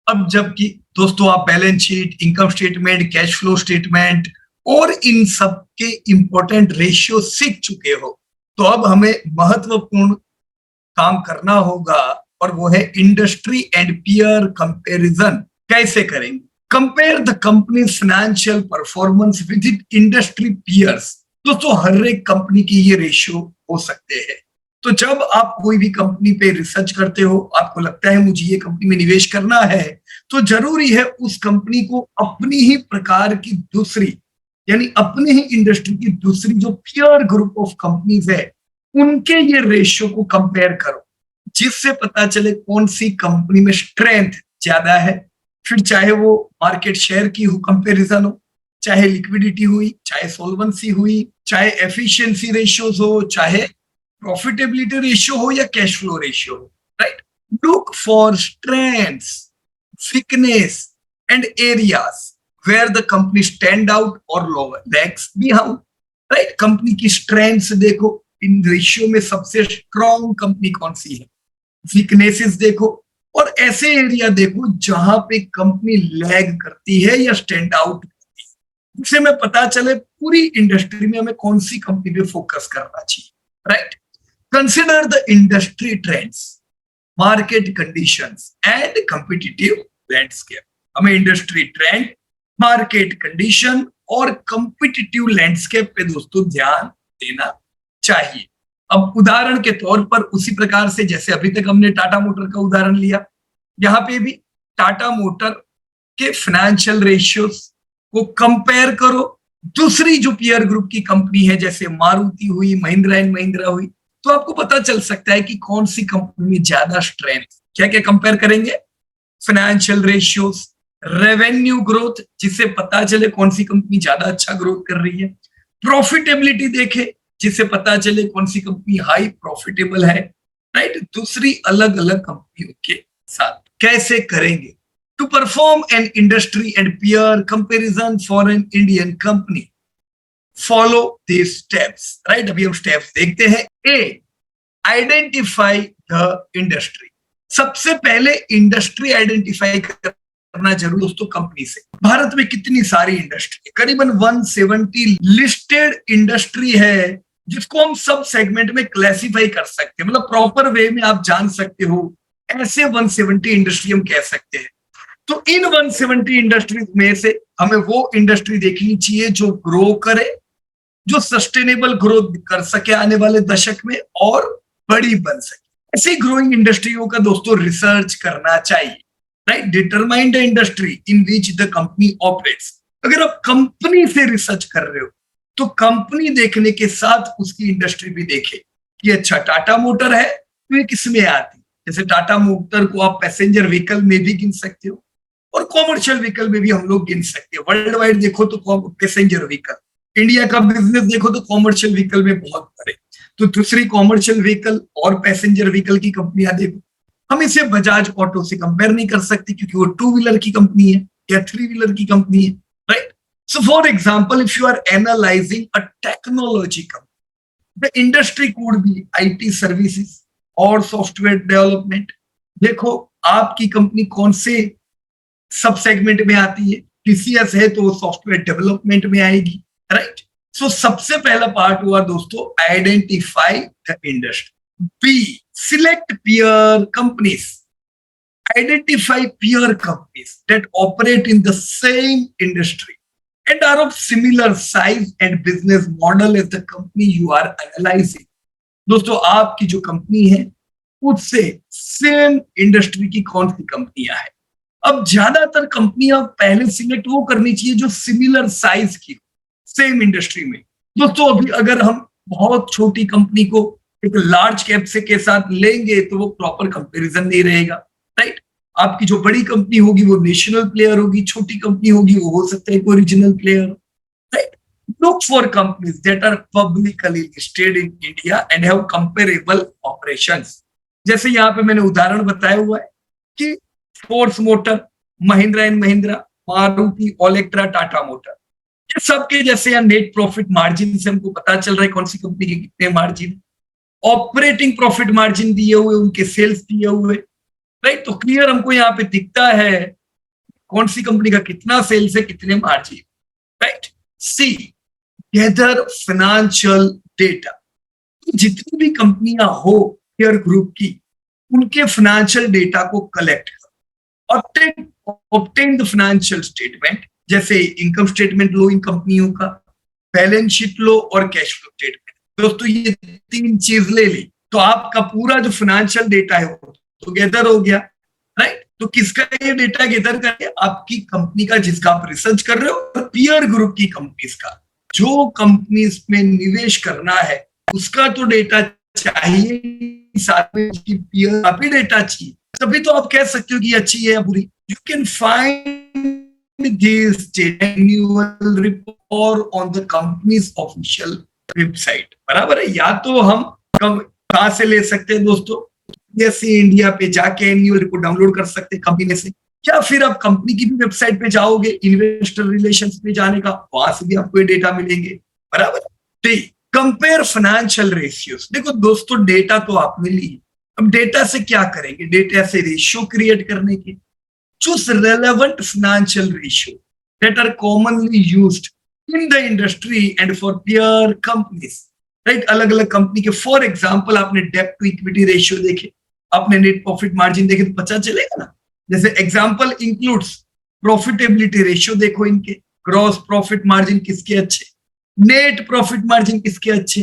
अब जबकि दोस्तों आप balance sheet, income statement, cash flow statement और इन सब के इंपॉर्टेंट रेशियो सीख चुके हो, तो अब हमें महत्वपूर्ण काम करना होगा, और वो है इंडस्ट्री एंड पीयर कंपैरिजन। कैसे करेंगे? Compare the company financial performance with industry peers. दोस्तों हर एक कंपनी की ये रेशियो हो सकते हैं। तो जब आप कोई भी कंपनी पे रिसर्च करते हो, आपको लगता है मुझे ये कंपनी में निवेश करना है, तो जरूरी है उस कंपनी को अपनी ही प्रकार की दूसरी, यानी अपनी ही इंडस्ट्री की दूसरी जो पीयर ग्रुप ऑफ कंपनीज है, उनके ये रेशियो को कंपेयर करो, जिससे पता चले कौन सी कंपनी में स्ट्रेंथ ज्यादा है। फिर चाहे वो मार्केट शेयर की हो कंपैरिजन हो, चाहे लिक्विडिटी हुई, चाहे सोल्वेंसी हुई, चाहे एफिशिएंसी रेशियोज हो, चाहे प्रॉफिटेबिलिटी रेशियो हो या कैश फ्लो रेशियो हो, right? Look for strengths, weakness and areas where the company stand out और lower lags behind, right? Company की स्ट्रेंथ्स देखो, इन रेशियो में सबसे स्ट्रॉन्ग कंपनी कौन सी है, वीकनेसेस देखो, और ऐसे एरिया देखो जहां पे कंपनी लैग करती है या स्टैंड आउट करती है, जिससे हमें पता चले पूरी इंडस्ट्री में हमें कौन सी कंपनी पे फोकस करना चाहिए, right? Consider the industry trends, market conditions and competitive landscape. हमें इंडस्ट्री ट्रेंड, मार्केट कंडीशन और कॉम्पिटिटिव लैंडस्केप पे दोस्तों ध्यान देना चाहिए। अब उदाहरण के तौर पर उसी प्रकार से जैसे अभी तक हमने टाटा मोटर का उदाहरण लिया, यहाँ पे भी टाटा मोटर के फाइनेंशियल रेशियोज को कंपेयर करो दूसरी जो पीयर ग्रुप की कंपनी है, जैसे मारुति हुई, महिंद्रा एंड महिंद्रा हुई, तो आपको पता चल सकता है कि कौन सी कंपनी में ज्यादा स्ट्रेंथ। क्या क्या कंपेयर करेंगे? फाइनेंशियल रेशियोज, रेवेन्यू ग्रोथ, जिससे पता चले कौन सी कंपनी ज्यादा अच्छा ग्रोथ कर रही है, प्रॉफिटेबिलिटी देखे, जिससे पता चले कौन सी कंपनी हाई प्रॉफिटेबल है, राइट? दूसरी अलग अलग कंपनियों के साथ कैसे करेंगे? To perform an industry and peer comparison for an Indian company, follow this steps, right? अभी हम स्टेप्स देखते हैं। A, identify the industry. सबसे पहले इंडस्ट्री आइडेंटिफाई करना जरूर दोस्तों कंपनी से। भारत में कितनी सारी इंडस्ट्री है, करीबन 170 लिस्टेड इंडस्ट्री है, जिसको हम सब सेगमेंट में क्लासिफाई कर सकते हैं, मतलब प्रॉपर वे में आप जान सकते हो, ऐसे 170 इंडस्ट्री हम कह सकते हैं। तो इन 170 इंडस्ट्रीज में से हमें वो इंडस्ट्री देखनी चाहिए जो ग्रो करे, जो सस्टेनेबल ग्रोथ कर सके आने वाले दशक में और बड़ी बन सके। ऐसी ग्रोइंग इंडस्ट्रियों का दोस्तों रिसर्च करना चाहिए, right? Determine the industry in which the company operates. अगर आप कंपनी से रिसर्च कर रहे हो तो कंपनी देखने के साथ उसकी इंडस्ट्री भी देखे कि अच्छा टाटा मोटर है तो ये किसमें आती है। जैसे टाटा मोटर को आप पैसेंजर व्हीकल में भी गिन सकते हो और कॉमर्शियल व्हीकल में भी हम लोग गिन सकते हैं। वर्ल्ड वाइड देखो तो पैसेंजर व्हीकल, इंडिया का बिजनेस देखो तो कॉमर्शियल व्हीकल में बहुत बड़े, तो दूसरी कॉमर्शियल व्हीकल और पैसेंजर व्हीकल की कंपनियां देखो। हम इसे बजाज ऑटो से कंपेयर नहीं कर सकते क्योंकि वो 2 व्हीलर की कंपनी है या 3 व्हीलर की कंपनी है, right? So for example, if you are analyzing a technology company, the industry could be IT services और सॉफ्टवेयर डेवलपमेंट। देखो आपकी कंपनी कौन से सब सेगमेंट में आती है, टीसीएस है तो सॉफ्टवेयर डेवलपमेंट में आएगी, राइट? सो सबसे पहला पार्ट हुआ दोस्तों identify the industry. B, select peer companies. Identify peer companies that operate in the same industry and are of similar size and business model as the company you are analyzing. दोस्तों आपकी जो company है उससे same industry की कौन सी कंपनियां हैं। अब ज्यादातर कंपनियां पहले सिलेक्ट वो करनी चाहिए जो सिमिलर साइज की, सेम इंडस्ट्री में। दोस्तों अभी अगर हम बहुत छोटी कंपनी को एक लार्ज कैप से के साथ लेंगे तो वो प्रॉपर कंपैरिजन नहीं रहेगा, राइट? आपकी जो बड़ी कंपनी होगी वो नेशनल प्लेयर होगी, छोटी कंपनी होगी वो हो सकता है कोई regional player, right? Look for companies that are publicly listed in India and have comparable operations. जैसे यहाँ पे मैंने उदाहरण बताया हुआ है कि Force motor, Mahindra and Mahindra, Maruti, Olectra, Tata motor, ये सबके जैसे यहाँ नेट प्रॉफिट मार्जिन से हमको पता चल रहा है कौन सी कंपनी के कितने मार्जिन, ऑपरेटिंग प्रॉफिट मार्जिन दिए हुए, उनके सेल्स दिए हुए, राइट। तो क्लियर हमको यहाँ पे दिखता है कौन सी कंपनी का कितना सेल्स है, कितने मार्जिन, राइट। सी, गैदर फाइनेंशियल डेटा। जितनी भी कंपनियां हो पीयर ग्रुप की, उनके फाइनेंशियल डेटा को कलेक्ट करो, ऑब्टेन द फाइनेंशियल स्टेटमेंट, जैसे इनकम स्टेटमेंट लो इन कंपनियों का, बैलेंस शीट लो और कैश फ्लो स्टेटमेंट। दोस्तों ये तीन चीज ले ली तो आपका पूरा जो फाइनेंशियल डेटा है वो तो गैदर हो गया, राइट। तो किसका ये डेटा गैदर करके, आपकी कंपनी का जिसका आप रिसर्च कर रहे हो, पीयर ग्रुप की कंपनीज का, जो कंपनीज में निवेश करना है उसका तो डेटा चाहिए, साथ में उसकी पीयर का भी डेटा चाहिए, तभी तो आप कह सकते हो कि अच्छी है या बुरी। You can find this annual report on the companies official website, बराबर है। या तो हम कहां से ले सकते हैं दोस्तों, जैसे इंडिया पे जाके एनुअल रिपोर्ट डाउनलोड कर सकते हैं कंपनी में से, या फिर आप कंपनी की भी वेबसाइट पे जाओगे, इन्वेस्टर रिलेशंस पे जाने का, वहां से भी आपको ये डेटा मिलेंगे, बराबर। Compare financial ratios. देखो दोस्तों डेटा तो आपने ली, अब डेटा से क्या करेंगे, डेटा से रेशियो क्रिएट करने के। Choose relevant financial ratio that are commonly used in the industry and for peer companies, right. अलग अलग कंपनी के, फॉर एग्जांपल आपने डेब्ट टू इक्विटी रेशियो देखे, आपने नेट प्रॉफिट मार्जिन देखे तो पता चलेगा ना। जैसे एग्जांपल इंक्लूड्स प्रॉफिटेबिलिटी रेशियो, देखो इनके ग्रॉस प्रॉफिट मार्जिन किसके अच्छे, नेट प्रॉफिट मार्जिन किसके अच्छे।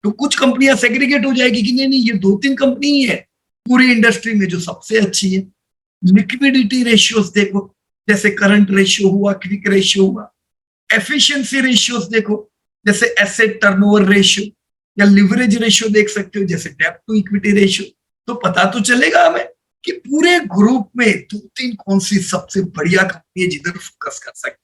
तो कुछ कंपनियां सेग्रीगेट हो जाएगी कि नहीं नहीं ये दो तीन कंपनी ही है पूरी इंडस्ट्री में जो सबसे अच्छी है। लिक्विडिटी रेशियोज देखो, जैसे करंट रेशियो हुआ, क्विक रेशियो हुआ। एफिशिएंसी रेशियोज देखो, जैसे एसेट टर्नओवर रेशियो, या लिवरेज रेशियो देख सकते हो, जैसे डेब्ट टू इक्विटी रेशियो। तो पता तो चलेगा हमें कि पूरे ग्रुप में दो तीन कौन सी सबसे बढ़िया कंपनी है जिधर फोकस कर सकते।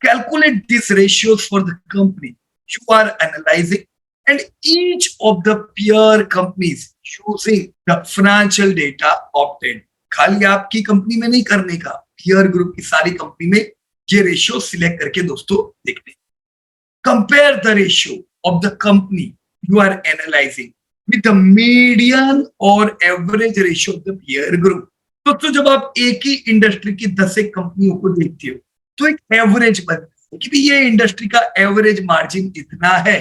Calculate these ratios for the company you are analyzing and each of the peer companies using the financial data obtained। खाली आपकी कंपनी में नहीं करने का, peer ग्रुप की सारी कंपनी में ये रेशियो सिलेक्ट करके दोस्तों देखने। Compare the ratio of the company you are analyzing with the median or average ratio of the peer group। दोस्तों जब आप एक ही इंडस्ट्री की 10 कंपनियों को देखते हो तो एक एवरेज बनता है कि ये इंडस्ट्री का एवरेज मार्जिन इतना है।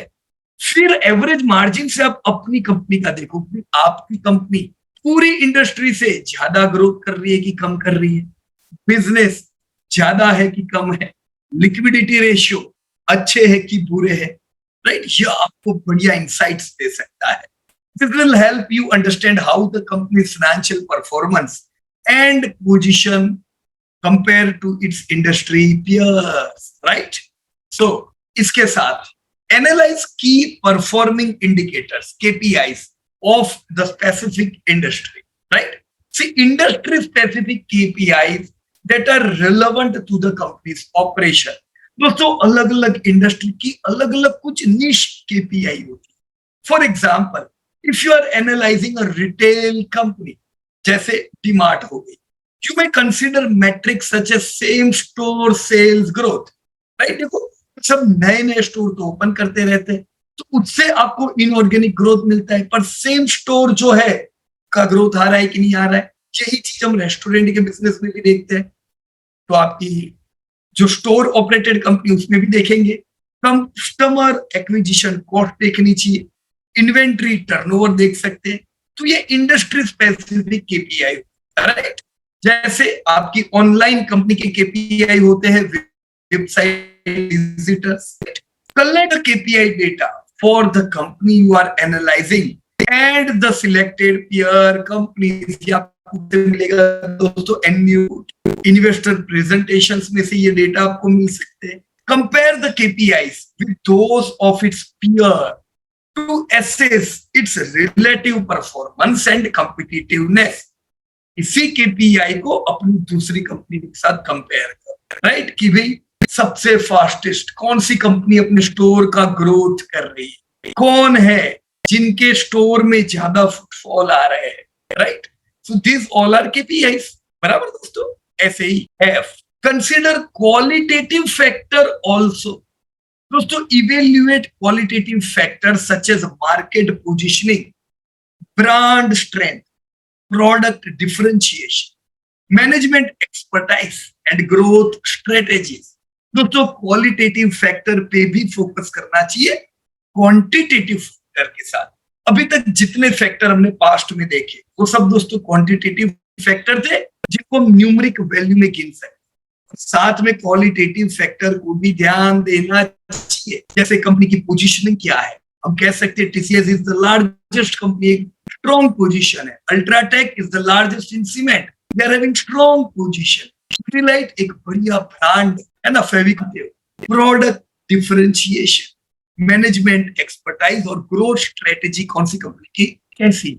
फिर एवरेज मार्जिन से आप अपनी कंपनी का देखो कि आपकी कंपनी पूरी इंडस्ट्री से ज्यादा ग्रोथ कर रही है कि कम कर रही है, बिजनेस ज्यादा है कि कम है, लिक्विडिटी रेशियो अच्छे है कि बुरे है, राइट। ये आपको बढ़िया इंसाइट्स दे सकता है। This will help you understand how the company financial performance and position compare to its industry peers, right. So इसके साथ analyse key performing indicators KPIs of the specific industry, right. See industry specific KPIs that are relevant to the company's operation. दोस्तों अलग अलग industry की अलग अलग कुछ निश KPI होती है। For example if you are analyzing a retail company, जैसे डीमार्ट हो गई, you may consider metrics such as same store sales growth, right। देखो सब नए नए स्टोर तो ओपन करते रहते हैं तो उससे आपको इनऑर्गेनिक ग्रोथ मिलता है, पर सेम स्टोर जो है का ग्रोथ आ रहा है कि नहीं आ रहा है। यही चीज हम रेस्टोरेंट के बिजनेस में भी देखते हैं। तो आपकी जो स्टोर ऑपरेटेड कंपनी उसमें भी देखेंगे, कस्टमर एक्विजिशन कॉस्ट देखनी चाहिए, इन्वेंट्री टर्नओवर देख सकते हैं। तो ये इंडस्ट्री स्पेसिफिक KPI, राइट। जैसे आपकी ऑनलाइन कंपनी के KPI होते हैं website visitors. Collect KPI data for the company you are analysing and the selected peer companies. आपको मिलेगा दोस्तों इन्वेस्टर प्रेजेंटेशंस में से ये डेटा आपको मिल सकते हैं। Compare the KPIs with those of its peer to assess its relative performance and competitiveness. इसी KPI को अपनी दूसरी कंपनी के साथ कंपेयर कर, राइट, कि भाई सबसे फास्टेस्ट कौन सी कंपनी अपने स्टोर का ग्रोथ कर रही है, कौन है जिनके स्टोर में ज्यादा फुटफॉल आ रहे हैं, right. So this all are KPIs, बराबर दोस्तों। ऐसे ही F, consider qualitative factor also. दोस्तों evaluate qualitative factor such as market positioning, brand strength, product differentiation, management expertise and growth strategies. दोस्तों क्वालिटेटिव फैक्टर पे भी फोकस करना चाहिए क्वांटिटेटिव फैक्टर के साथ। अभी तक जितने फैक्टर हमने पास्ट में देखे वो सब दोस्तों क्वांटिटेटिव फैक्टर थे जिनको हम न्यूमेरिक वैल्यू में गिन सकते, साथ में क्वालिटेटिव फैक्टर को भी ध्यान देना चाहिए। जैसे कंपनी की पोजीशनिंग क्या है, हम कह सकते हैं TCS is the largest company, strong position है। UltraTech is the largest in cement, they are having strong position. स्पिरिलाइट एक बढ़िया ब्रांड है ना, Fevicryl. Product differentiation, management expertise और ग्रोथ स्ट्रेटेजी कौन सी कंपनी की कैसी।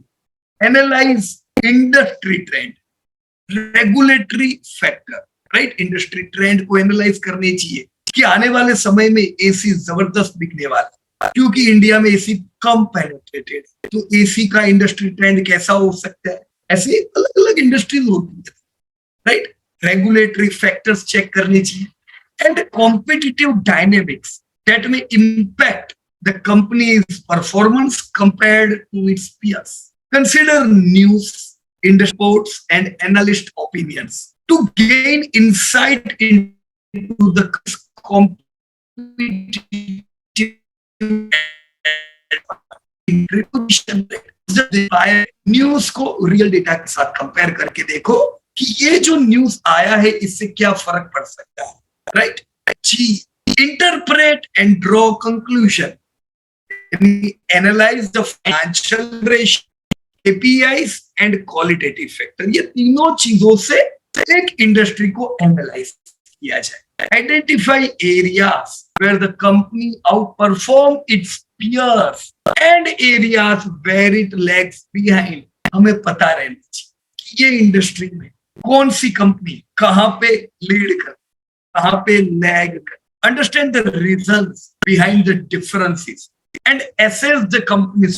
Analyse industry trend, regulatory factor, right. Industry trend को एनालाइज करनी चाहिए कि आने वाले समय में एसी जबरदस्त बिकने वाला, क्योंकि इंडिया में एसी कम पेनिट्रेटेड, तो एसी का इंडस्ट्री ट्रेंड कैसा हो सकता है। ऐसे अलग अलग इंडस्ट्रीज होती है, राइट। रेगुलेटरी फैक्टर्स चेक करने चाहिए and competitive dynamics that may impact the company's performance compared to its peers. Consider news, industry reports, and analyst opinions to gain insight into the competitive news को real data के साथ compare करके देखो कि ये जो न्यूज आया है इससे क्या फर्क पड़ सकता है, राइट। जी, interpret and draw conclusion, analyze the financial ratio, KPIs and qualitative factor। ये तीनों चीजों से एक इंडस्ट्री को एनालाइज किया जाए। Identify areas where the company outperform its peers and areas where it lags behind। हमें पता रहना चाहिए कि ये इंडस्ट्री में कौन सी कंपनी कहां पे लीड कर, कहां पे लैग कर। Understand the reasons behind the differences and assess the company's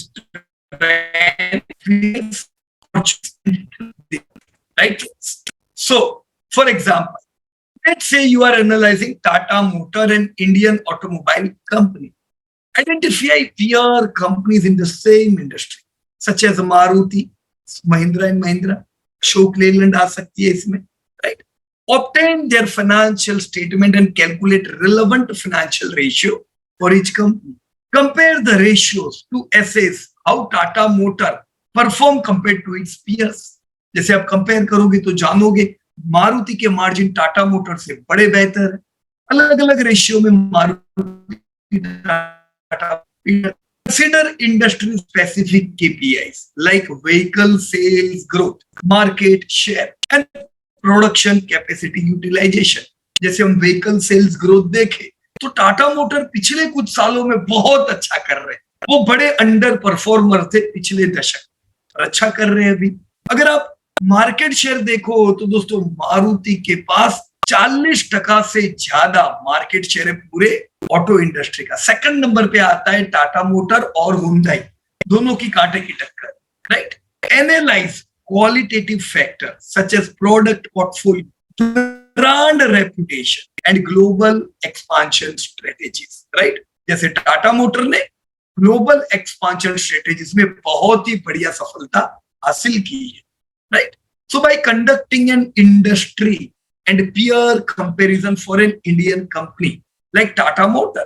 strengths, right? So, for example, let's say you are analyzing Tata Motor, an Indian automobile company. Identify peer companies in the same industry, such as Maruti, Mahindra and Mahindra, Ashok Leyland आ सकती है इसमें, right? Obtain their financial statement and calculate relevant financial ratio for each company. Compare the ratios to assess how Tata Motor perform compared to its peers. जैसे आप compare करोगे तो जानोगे मारुति के margin Tata motor से बड़े बेहतर है। अलग अलग रेशियो में Maruti Tata. Consider industry specific KPIs like vehicle sales growth, market share and production capacity utilisation. जैसे हम व्हीकल सेल्स ग्रोथ देखें तो टाटा मोटर पिछले कुछ सालों में बहुत अच्छा कर रहे हैं, वो बड़े अंडर परफॉर्मर थे पिछले दशक और अच्छा कर रहे हैं अभी। अगर आप मार्केट शेयर देखो तो दोस्तों मारुति के पास 40% से ज्यादा मार्केट शेयर है पूरे ऑटो इंडस्ट्री का। सेकंड नंबर पे आता है टाटा मोटर और हुंडई, दोनों की कांटे की टक्कर, right. Analyse qualitative factors such as product portfolio, brand reputation and global expansion strategies, right? जैसे टाटा मोटर ने ग्लोबल एक्सपांशन स्ट्रेटेजीज में बहुत ही बढ़िया सफलता हासिल की है, right. So bye conducting an industry and peer comparison for an Indian company like Tata Motor,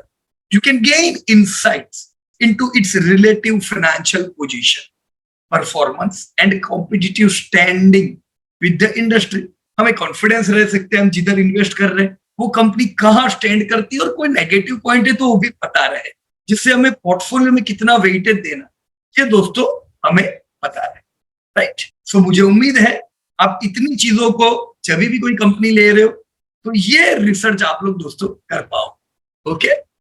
you can gain insights into its relative financial position, performance and competitive standing with the industry. हमें confidence रह सकते हैं हम जिधर invest कर रहे हैं वो कंपनी कहाँ स्टैंड करती है और कोई नेगेटिव पॉइंट है तो वो भी पता रहे, जिससे हमें पोर्टफोलियो में कितना वेटेज देना ये दोस्तों हमें पता रहे, राइट। सो मुझे उम्मीद है आप इतनी चीजों को जब भी कोई कंपनी ले रहे हो तो ये रिसर्च आप लोग दोस्तों कर पाओ, ओके।